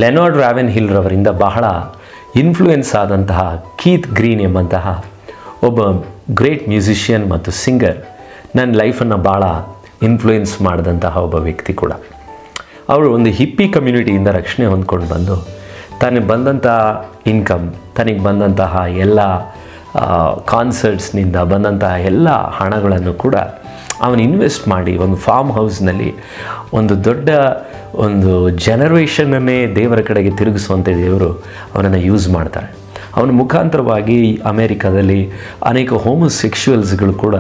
ಲೆನಾರ್ಡ್ ರಾವೆನ್ಹಿಲ್ ರವರಿಂದ ಬಹಳ ಇನ್ಫ್ಲೂಯೆನ್ಸ್ ಆದಂತಹ Keith green ಎಂಬಂತಹ ಒಬ್ಬ ಗ್ರೇಟ್ ಮ್ಯೂಸಿಷಿಯನ್ ಮತ್ತು ಸಿಂಗರ್ ನನ್ನ ಲೈಫನ್ನು ಭಾಳ ಇನ್ಫ್ಲೂಯೆನ್ಸ್ ಮಾಡಿದಂತಹ ಒಬ್ಬ ವ್ಯಕ್ತಿ ಕೂಡ. ಅವರು ಒಂದು ಹಿಪ್ಪಿ ಕಮ್ಯುನಿಟಿಯಿಂದ ರಕ್ಷಣೆ ಹೊಂದ್ಕೊಂಡು ಬಂದು ತನಗೆ ಬಂದಂತಹ ಇನ್ಕಮ್, ತನಗೆ ಬಂದಂತಹ ಎಲ್ಲ ಕಾನ್ಸರ್ಟ್ಸ್ನಿಂದ ಬಂದಂತಹ ಎಲ್ಲ ಹಣಗಳನ್ನು ಕೂಡ ಅವನು ಇನ್ವೆಸ್ಟ್ ಮಾಡಿ ಒಂದು ಫಾರ್ಮ್ ಹೌಸ್ನಲ್ಲಿ ಒಂದು ದೊಡ್ಡ ಒಂದು ಜನರೇಷನ್ನನ್ನೇ ದೇವರ ಕಡೆಗೆ ತಿರುಗಿಸುವಂತೆ ದೇವರು ಅವನನ್ನು ಯೂಸ್ ಮಾಡ್ತಾರೆ. ಅವನ ಮುಖಾಂತರವಾಗಿ ಅಮೇರಿಕಾದಲ್ಲಿ ಅನೇಕ ಹೋಮೋಸೆಕ್ಸುವಲ್ಸ್ಗಳು ಕೂಡ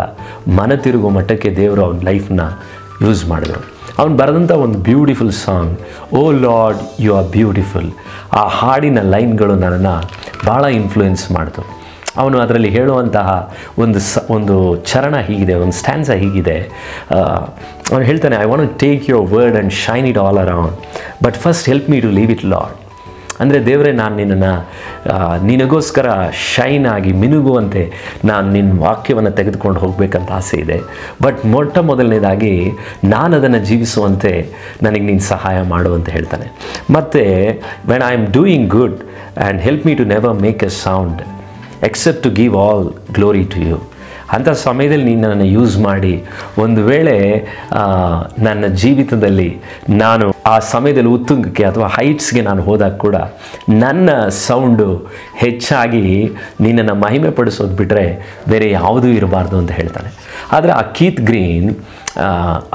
ಮನ ತಿರುಗೋ ಮಟ್ಟಕ್ಕೆ ದೇವರು ಅವನ ಲೈಫನ್ನ ಯೂಸ್ ಮಾಡಿದರು. ಅವನು ಬರೆದಂಥ ಒಂದು beautiful song, O Lord you are beautiful, ಆ ಹಾಡಿನ ಲೈನ್ಗಳು ನನ್ನನ್ನು ಭಾಳ ಇನ್ಫ್ಲೂಯೆನ್ಸ್ ಮಾಡಿತು. ಅವನು ಅದರಲ್ಲಿ ಹೇಳುವಂತಹ ಒಂದು ಚರಣ ಹೀಗಿದೆ, ಒಂದು ಸ್ಟ್ಯಾನ್ಸ ಹೀಗಿದೆ. ಅವನು ಹೇಳ್ತಾನೆ, I want to take your word and shine it all around, but first help me to live it Lord. ಅಂದರೆ ದೇವರೇ, ನಾನು ನಿನ್ನನ್ನು ನಿನಗೋಸ್ಕರ ಶೈನ್ ಆಗಿ ಮಿನುಗುವಂತೆ ನಾನು ನಿನ್ನ ವಾಕ್ಯವನ್ನು ತೆಗೆದುಕೊಂಡು ಹೋಗಬೇಕಂತ ಆಸೆ ಇದೆ. ಬಟ್ ಮೊದಲನೇದಾಗಿ ನಾನು ಅದನ್ನು ಜೀವಿಸುವಂತೆ ನನಗೆ ನೀನು ಸಹಾಯ ಮಾಡು ಅಂತ ಹೇಳ್ತಾನೆ. ಮತ್ತು when I am doing good and help me to never make a sound except to give all glory to you. ಅಂಥ ಸಮಯದಲ್ಲಿ ನೀನು ನನ್ನನ್ನು ಯೂಸ್ ಮಾಡಿ ಒಂದು ವೇಳೆ ನನ್ನ ಜೀವಿತದಲ್ಲಿ ನಾನು ಆ ಸಮಯದಲ್ಲಿ ಉತ್ತುಂಗಕ್ಕೆ ಅಥವಾ ಹೈಟ್ಸ್ಗೆ ನಾನು ಹೋದಾಗ ಕೂಡ ನನ್ನ ಸೌಂಡು ಹೆಚ್ಚಾಗಿ ನಿನ್ನನ್ನು ಮಹಿಮೆ ಪಡಿಸೋದು ಬಿಟ್ಟರೆ ಬೇರೆ ಯಾವುದೂ ಇರಬಾರ್ದು ಅಂತ ಹೇಳ್ತಾನೆ. ಆದರೆ ಆ ಕೀತ್ ಗ್ರೀನ್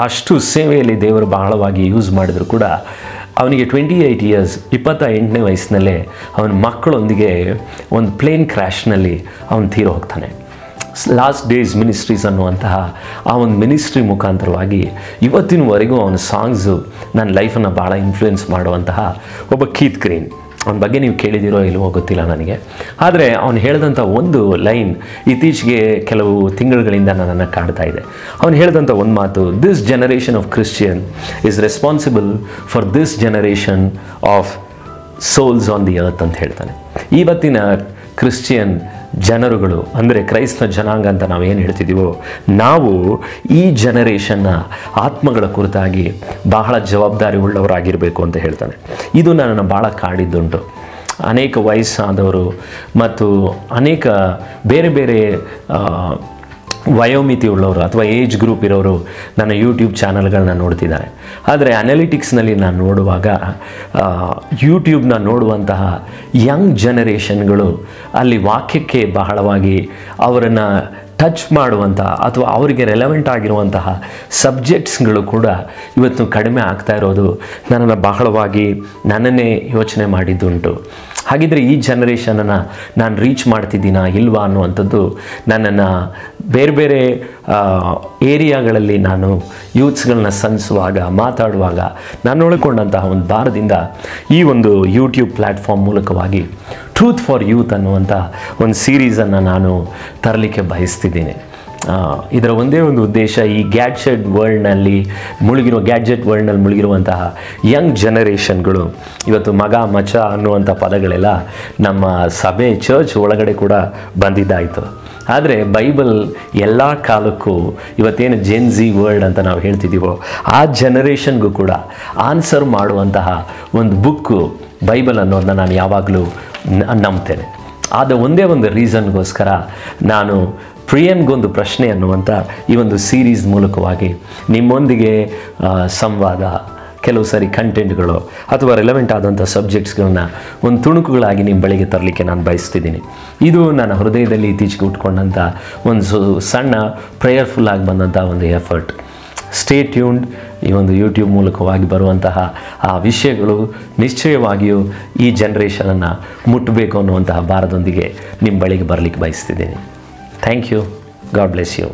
ಅಷ್ಟು ಸೇವೆಯಲ್ಲಿ ದೇವರು ಬಹಳವಾಗಿ ಯೂಸ್ ಮಾಡಿದ್ರು ಕೂಡ ಅವನಿಗೆ 28 ಇಯರ್ಸ್, 28ನೇ ವಯಸ್ಸಿನಲ್ಲೇ ಅವನ ಮಕ್ಕಳೊಂದಿಗೆ ಒಂದು ಪ್ಲೇನ್ ಕ್ರ್ಯಾಶ್ನಲ್ಲಿ ಅವನು ತೀರಿ ಹೋಗ್ತಾನೆ. ಲಾಸ್ಟ್ ಡೇಸ್ ಮಿನಿಸ್ಟ್ರೀಸ್ ಅನ್ನುವಂತಹ ಆ ಒಂದು ಮಿನಿಸ್ಟ್ರಿ ಮುಖಾಂತರವಾಗಿ ಇವತ್ತಿನವರೆಗೂ ಅವನ ಸಾಂಗ್ಸು ನನ್ನ ಲೈಫನ್ನು ಭಾಳ ಇನ್ಫ್ಲೂಯೆನ್ಸ್ ಮಾಡುವಂತಹ ಒಬ್ಬ ಕೀತ್ ಗ್ರೀನ್. ಅವನ ಬಗ್ಗೆ ನೀವು ಕೇಳಿದಿರೋ ಇಲ್ವೋ ಗೊತ್ತಿಲ್ಲ ನನಗೆ. ಆದರೆ ಅವನು ಹೇಳಿದಂಥ ಒಂದು ಲೈನ್ ಇತ್ತೀಚೆಗೆ ಕೆಲವು ತಿಂಗಳುಗಳಿಂದ ನನ್ನನ್ನು ಕಾಡ್ತಾ ಇದೆ. ಅವನು ಹೇಳಿದಂಥ ಒಂದು ಮಾತು, this generation of Christian is responsible for this generation of souls on the earth ಅಂತ ಹೇಳ್ತಾನೆ. ಇವತ್ತಿನ ಕ್ರಿಶ್ಚಿಯನ್ ಜನರುಗಳು ಅಂದರೆ ಕ್ರೈಸ್ತ ಜನಾಂಗ ಅಂತ ನಾವೇನು ಹೇಳ್ತಿದ್ದೀವೋ, ನಾವು ಈ ಜನರೇಷನ್ನ ಆತ್ಮಗಳ ಕುರಿತಾಗಿ ಬಹಳ ಜವಾಬ್ದಾರಿ ಉಳ್ಳವರಾಗಿರಬೇಕು ಅಂತ ಹೇಳ್ತಾನೆ. ಇದು ನನ್ನನ್ನು ಭಾಳ ಕಾಡಿದ್ದುಂಟು. ಅನೇಕ ವಯಸ್ಸಾದವರು ಮತ್ತು ಅನೇಕ ಬೇರೆ ಬೇರೆ ವಯೋಮಿತಿ ಉಳ್ಳವರು ಅಥವಾ ಏಜ್ ಗ್ರೂಪ್ ಇರೋರು ನನ್ನ ಯೂಟ್ಯೂಬ್ ಚಾನಲ್ಗಳನ್ನ ನೋಡ್ತಿದ್ದಾರೆ. ಆದರೆ ಅನಾಲಿಟಿಕ್ಸ್ನಲ್ಲಿ ನಾನು ನೋಡುವಾಗ ಯೂಟ್ಯೂಬ್ನ ನೋಡುವಂತಹ ಯಂಗ್ ಜನರೇಷನ್ಗಳು ಅಲ್ಲಿ ವಾಕ್ಯಕ್ಕೆ ಬಹಳವಾಗಿ ಅವರನ್ನು ಟಚ್ ಮಾಡುವಂಥ ಅಥವಾ ಅವರಿಗೆ ರೆಲೆವೆಂಟ್ ಆಗಿರುವಂತಹ ಸಬ್ಜೆಕ್ಟ್ಸ್ಗಳು ಕೂಡ ಇವತ್ತು ಕಡಿಮೆ ಆಗ್ತಾ ಇರೋದು ನನ್ನನ್ನು ಬಹಳವಾಗಿ ನನ್ನನ್ನೇ ಯೋಚನೆ ಮಾಡಿದ್ದುಂಟು. ಹಾಗಿದ್ರೆ ಈ ಜನರೇಷನನ್ನು ನಾನು ರೀಚ್ ಮಾಡ್ತಿದ್ದೀನಾ ಇಲ್ವಾ ಅನ್ನುವಂಥದ್ದು ನನ್ನನ್ನು ಬೇರೆ ಬೇರೆ ಏರಿಯಾಗಳಲ್ಲಿ ನಾನು ಯೂತ್ಸ್ಗಳನ್ನ ಸಂಧಿಸುವಾಗ ಮಾತಾಡುವಾಗ ನಾನು ಒಳಗೊಂಡಂತಹ ಒಂದು ಭಾರದಿಂದ ಈ ಒಂದು ಯೂಟ್ಯೂಬ್ ಪ್ಲ್ಯಾಟ್ಫಾರ್ಮ್ ಮೂಲಕವಾಗಿ ಟ್ರೂತ್ ಫಾರ್ ಯೂತ್ ಅನ್ನುವಂಥ ಒಂದು ಸೀರೀಸನ್ನು ನಾನು ತರಲಿಕ್ಕೆ ಬಯಸ್ತಿದ್ದೀನಿ. ಇದರ ಒಂದೇ ಒಂದು ಉದ್ದೇಶ, ಈ ಗ್ಯಾಡ್ಜೆಟ್ ವರ್ಲ್ಡ್ನಲ್ಲಿ ಮುಳುಗಿರುವಂತಹ ಯಂಗ್ ಜನರೇಷನ್ಗಳು ಇವತ್ತು ಮಗ ಮಚ ಅನ್ನುವಂಥ ಪದಗಳೆಲ್ಲ ನಮ್ಮ ಸಭೆ ಚರ್ಚ್ ಒಳಗಡೆ ಕೂಡ ಬಂದಿದ್ದಾಯಿತು. ಆದರೆ ಬೈಬಲ್ ಎಲ್ಲ ಕಾಲಕ್ಕೂ ಇವತ್ತೇನು ಜೆನ್ಜಿ ವರ್ಲ್ಡ್ ಅಂತ ನಾವು ಹೇಳ್ತಿದ್ದೀವೋ ಆ ಜನರೇಷನ್ಗೂ ಕೂಡ ಆನ್ಸರ್ ಮಾಡುವಂತಹ ಒಂದು ಬುಕ್ಕು ಬೈಬಲ್ ಅನ್ನೋದನ್ನ ನಾನು ಯಾವಾಗಲೂ ನಂಬ್ತೇನೆ. ಆದ ಒಂದೇ ಒಂದು ರೀಸನ್ಗೋಸ್ಕರ ನಾನು ಪ್ರಿಯನ್ಗೊಂದು ಪ್ರಶ್ನೆ ಅನ್ನುವಂಥ ಈ ಒಂದು ಸೀರೀಸ್ ಮೂಲಕವಾಗಿ ನಿಮ್ಮೊಂದಿಗೆ ಸಂವಾದ, ಕೆಲವು ಸಾರಿ ಕಂಟೆಂಟ್ಗಳು ಅಥವಾ ರೆಲೆವೆಂಟ್ ಆದಂಥ ಸಬ್ಜೆಕ್ಟ್ಸ್ಗಳನ್ನ ಒಂದು ತುಣುಕುಗಳಾಗಿ ನಿಮ್ಮ ಬಳಿಗೆ ತರಲಿಕ್ಕೆ ನಾನು ಬಯಸ್ತಿದ್ದೀನಿ. ಇದು ನನ್ನ ಹೃದಯದಲ್ಲಿ ಇತ್ತೀಚೆಗೆ ಉಟ್ಕೊಂಡಂಥ ಒಂದು ಸಣ್ಣ ಪ್ರೇಯರ್ಫುಲ್ಲಾಗಿ ಬಂದಂಥ ಒಂದು ಎಫರ್ಟ್. Stay tuned. ಈ ಒಂದು ಯೂಟ್ಯೂಬ್ ಮೂಲಕವಾಗಿ ಬರುವಂತಹ ಆ ವಿಷಯಗಳು ನಿಶ್ಚಯವಾಗಿಯೂ ಈ ಜನ್ರೇಷನನ್ನು ಮುಟ್ಟಬೇಕು ಅನ್ನುವಂತಹ ಭಾರದೊಂದಿಗೆ ನಿಮ್ಮ ಬಳಿಗೆ ಬರಲಿಕ್ಕೆ ಬಯಸ್ತಿದ್ದೀನಿ. Thank you. God bless you.